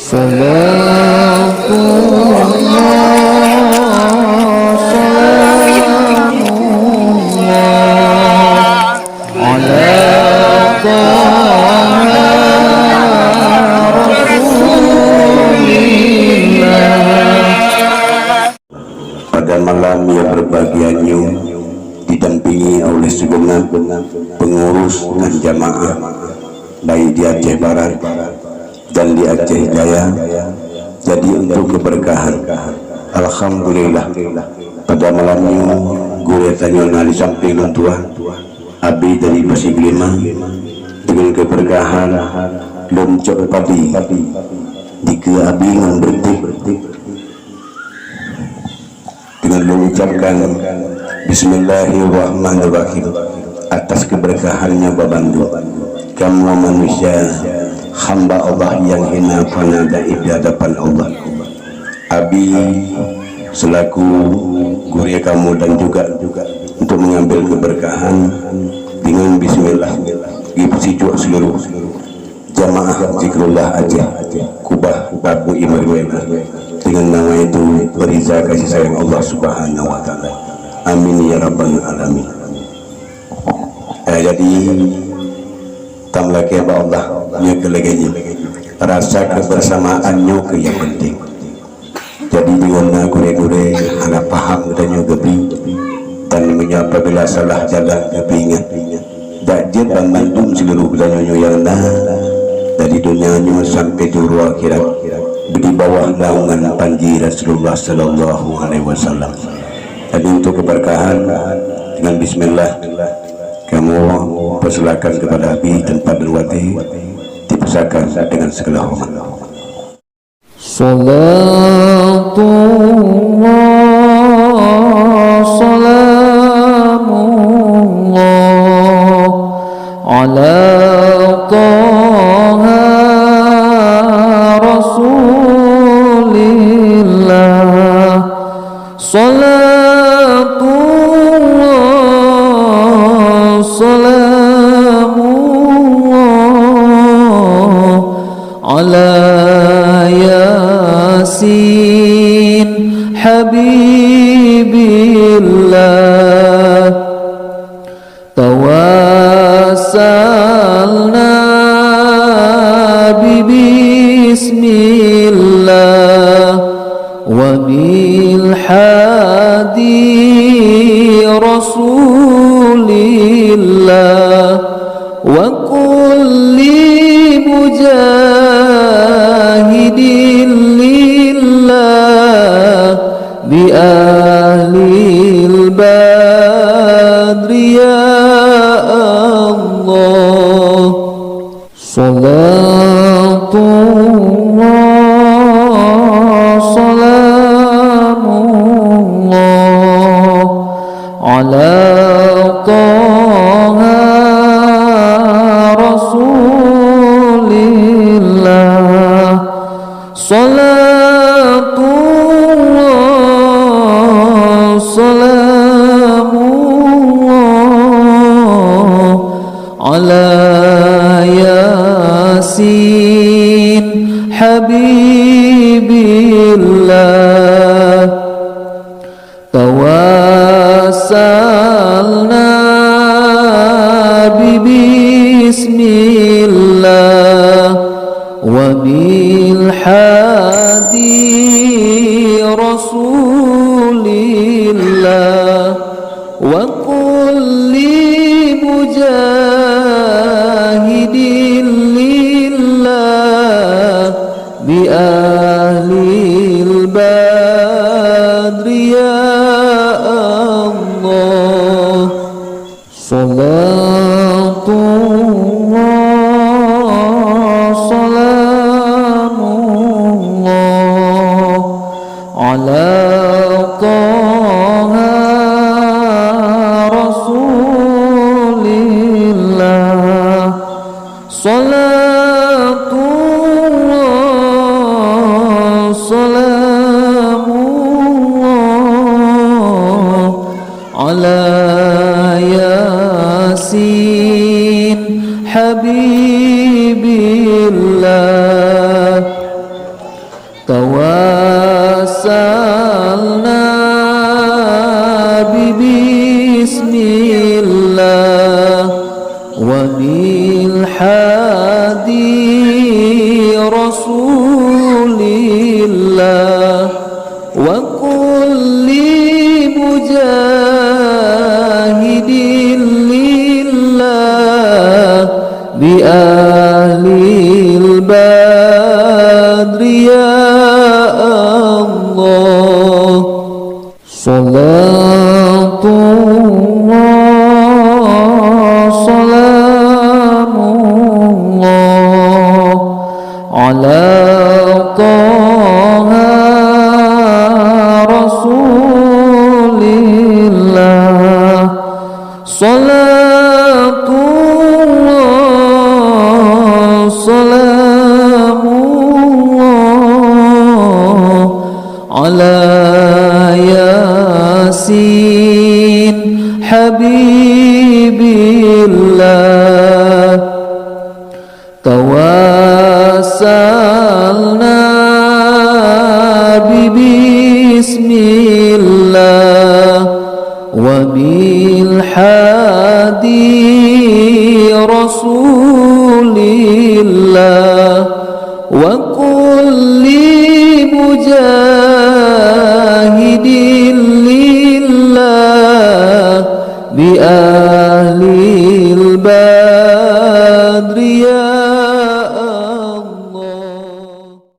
صلاة الله سلام الله على طه رسول الله. Pada malam yang berbahagianya didampingi oleh segenap pengurus dan jamaah baik di Aceh Barat dan di Aceh Jaya. Jadi untuk keberkahan, alhamdulillah pada malamnya guru tanya di samping tua abi dari Pasiglima dengan keberkahan loncok padi di ke abi dengan bertik dengan mengucapkan Bismillahirrahmanirrahim atas keberkahannya babandu kamu manusia hamba Allah yang hina fana daib di hadapan Allah. Abi selaku guru kamu dan juga untuk mengambil keberkahan dengan bismillah dipujuk seluruh jamaah zikrullah Aceh Kubah Babu Imarwena dengan nama itu beriza kasih sayang Allah Subhanahu wa taala. Amin ya rabbal alamin. Jadi tamlaki Allah nya keleganya rasa kebersamaannya ke yang penting. Jadi dengan gure-gure anak paham dan gebi dan menyapa bila salah jalan gebi ingat dakjid dan mandum seluruh belanya yang dari dunianya sampai juru akhirat di bawah naungan panji Rasulullah sallallahu alaihi wasallam. Jadi untuk keberkahan dengan bismillah kamu persilakan kepada Abi dan Pak Derwati dipersilakan dengan segala hormat. Salatullah salamullah ala taha rasulillah. Salatullah salamullah ala yasin habibillah. Tawassalna bismillah wa bil hadi rasulillah wa kulli mujahidin lillah bi ahlil badri ya Allah. Salatullah salamullah ala taha rasulillah. Salatullah salamullah ala yasin habibillah. Tawassalna bismillah wa bil hadi rasulillah wa kulli mujahidin lillah bi ahlil badri ya Allah. Salatullah salamullah ala taha rasulillah. Salatullah salamullah ala yasin habibillah. رسول الله وكل مجاهد لله بأهل البدر يا الله صلاة الله سلام الله على طه رسول الله صلاة الله سلام الله على ياسين حبيب الله توسلنا بسم الله وبالحادي رسول الله وكل مجاهد